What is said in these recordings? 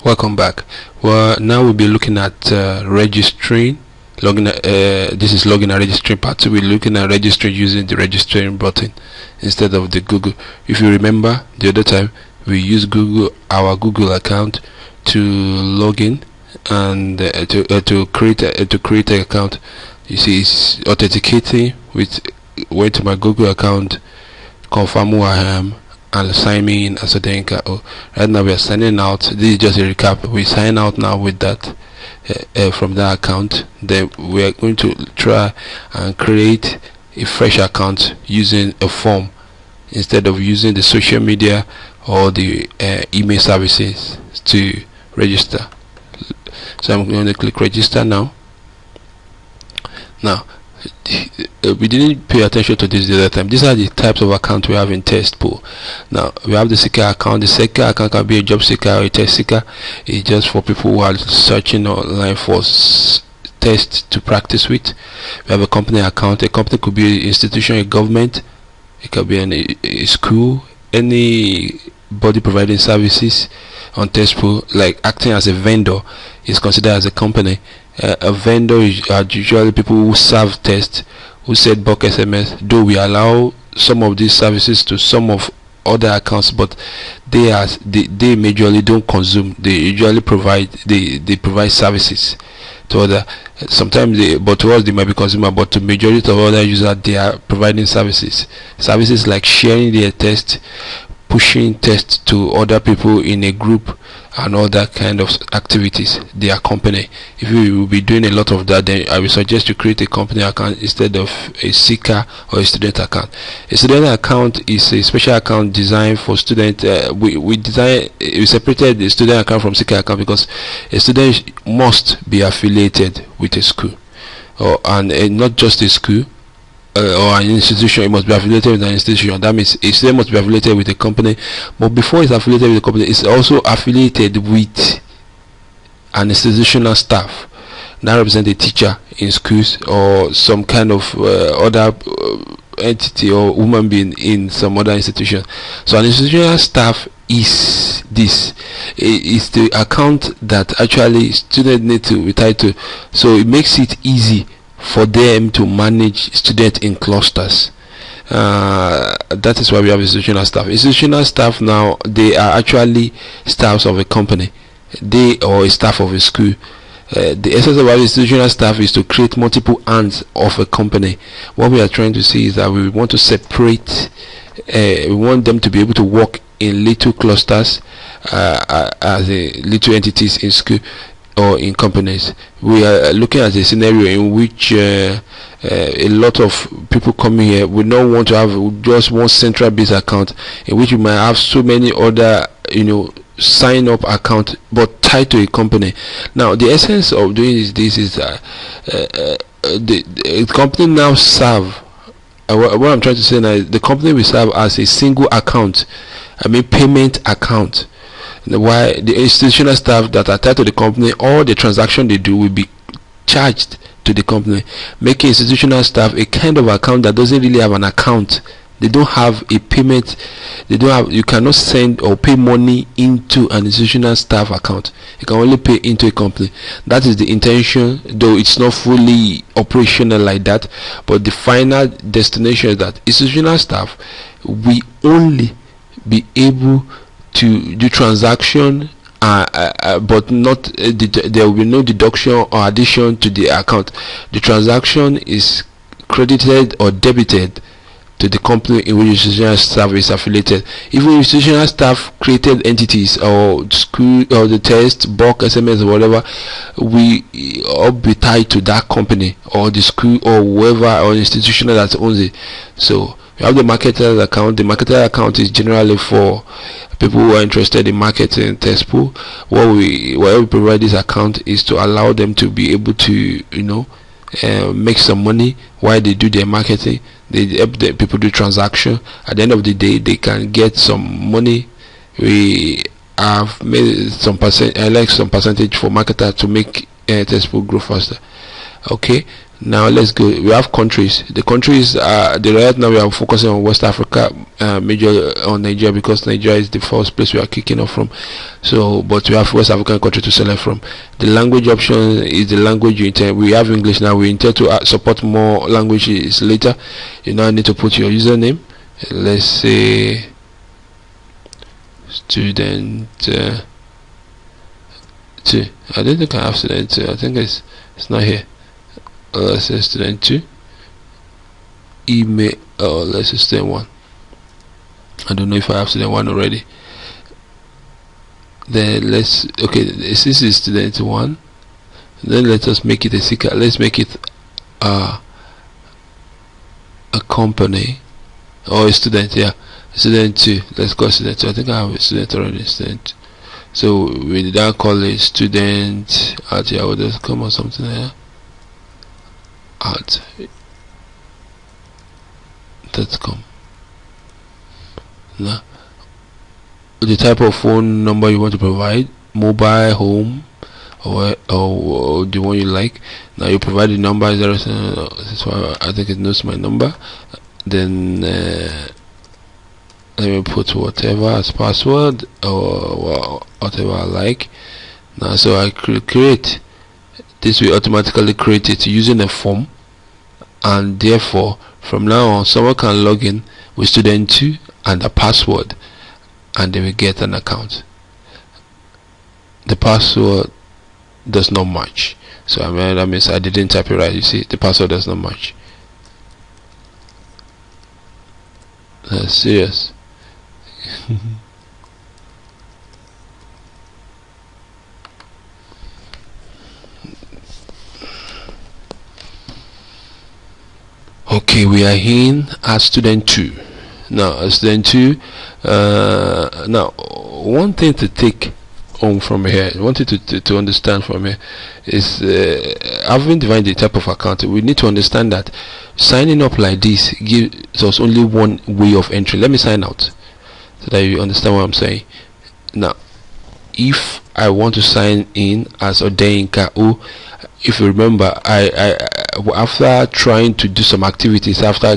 Welcome back. Well, now we'll be looking at registering. This is login and registering part 2. We're looking at registering using the registering button instead of the Google. If you remember, the other time we used our Google account to log in and to create an account. You see, it's authenticating went to my Google account, confirm who I am, and sign me in as a Denka. Right now we are signing out. This is just a recap. We sign out now with that from that account. Then we are going to try and create a fresh account using a form instead of using the social media or the email services to register. So I'm going to click register now. We didn't pay attention to this the other time. These are the types of accounts we have in test pool. Now we have the seeker account. The seeker account can be a job seeker or a test seeker. It's just for people who are searching online for tests to practice with. We have a company account. A company could be an institution, a government, it could be a school, any body providing services on test pool, like acting as a vendor is considered as a company. A vendor are usually people who serve tests, who send bulk SMS, though we allow some of these services to some of other accounts, but they majorly don't consume. They usually provide provide services to other. Sometimes but to us they might be consumer, but to majority of other users they are providing services like sharing their test, pushing tests to other people in a group, and all that kind of activities. Their company. If you will be doing a lot of that, then I will suggest you create a company account instead of a seeker or a student account. A student account is a special account designed for student. We separated the student account from seeker account because a student must be affiliated with a school, and not just a school or an institution. It must be affiliated with an institution. That means a student must be affiliated with a company, but before it's affiliated with a company, it's also affiliated with an institutional staff that represent a teacher in schools or some kind of other entity or human being in some other institution. So an institutional staff is the account that actually students need to be tied to, so it makes it easy for them to manage students in clusters. That is why we have institutional staff. Institutional staff now, they are actually staffs of a company, or a staff of a school. The essence of our institutional staff is to create multiple hands of a company. What we are trying to see is that we want to separate. We want them to be able to work in little clusters as little entities in school or in companies. We are looking at a scenario in which a lot of people coming here would not want to have just one central base account, in which you might have so many other sign up account but tied to a company. Now the essence of doing this is that the company now serve what I'm trying to say now is the company will serve as a single account, payment account. Why the institutional staff that are tied to the company, all the transaction they do will be charged to the company, making institutional staff a kind of account that doesn't really have an account. They don't have a payment. You cannot send or pay money into an institutional staff account. You can only pay into a company. That is the intention, though it's not fully operational like that, but the final destination is that institutional staff will only be able to do transaction, but not there will be no deduction or addition to the account. The transaction is credited or debited to the company in which institutional staff is affiliated. Even institutional staff created entities or school or the test, bulk SMS or whatever, we all be tied to that company or the school or whoever or institutional that owns it. So we have the marketer account. The marketer account is generally for people who are interested in marketing test pool. Why we provide this account is to allow them to be able to make some money while they do their marketing. They help the people do transaction. At the end of the day, they can get some money. We have made some percentage for marketer to make test pool grow faster. Okay, Now let's go. We have countries. The countries the right now we are focusing on West Africa, major on Nigeria, because Nigeria is the first place we are kicking off from. So but we have West African country to select from. The language option is the language you intend. We have English now. We intend to support more languages later. You now need to put your username. Let's say student 2. I don't think I have student 2. I think it's not here. Let's say student 2. Email. Let's say student 1. I don't know if I have student 1 already. Then this is student 1. Then let us make it a secret. Let's make it a company or a student. Yeah, student 2. Let's call student 2. I think I have a student already. Student. So we did not call it student at yahoo.com or something like that. At .com. Now the type of phone number you want to provide, mobile, home, or the one you like. Now you provide the number 07. I think it knows my number. Then let me put whatever as password or whatever I like. Now so I create this will automatically create it using a form, and therefore from now on someone can log in with student 2 and a password, and they will get an account. The password does not match, so that means I didn't type it right. You see, the password does not match. That's serious. Okay, we are in as student 2 now. As student 2, now one thing to take home from here, one thing to understand from here is having defined the type of account, we need to understand that signing up like this gives us only one way of entry. Let me sign out so that you understand what I'm saying. Now if I want to sign in as Odeyinka, if you remember, I after trying to do some activities, after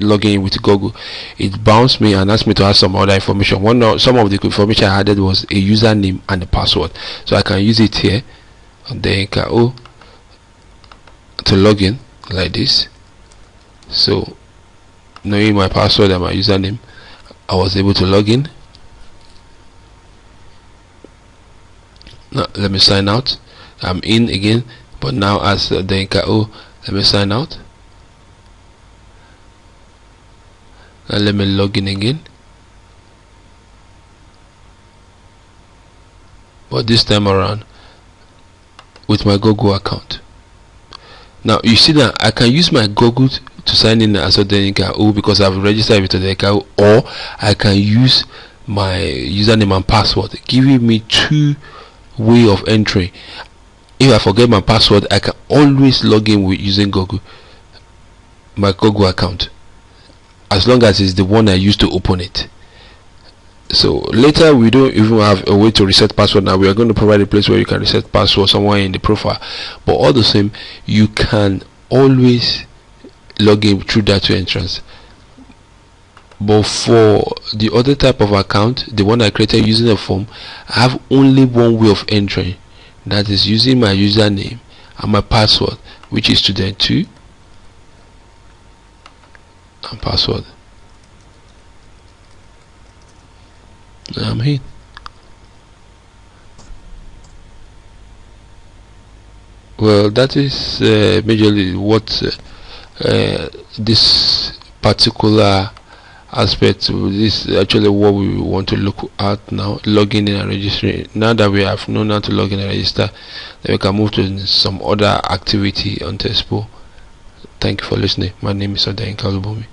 logging in with Google, it bounced me and asked me to add some other information. Some of the information I added was a username and a password, so I can use it here Odeyinka to log in like this. So knowing my password and my username, I was able to log in. Now let me sign out. I'm in again, but now as Odeyinka, let me sign out. Now let me log in again, but this time around with my Google account. Now you see that I can use my Google to sign in as Odeyinka because I've registered with Odeyinka, or I can use my username and password, giving me two way of entry. If I forget my password, I can always log in with using Google, my Google account, as long as it's the one I used to open it. So later we don't even have a way to reset password. Now we are going to provide a place where you can reset password somewhere in the profile, but all the same you can always log in through that two entrance. But for the other type of account, the one I created using a form, I have only one way of entering, that is using my username and my password, which is student 2 and password. I'm here. Well, that is majorly what this particular aspect. This is actually what we want to look at now, logging in and registering. Now that we have known how to log in and register, then we can move to some other activity on Testpo. Thank you for listening. My name is Odeyinka.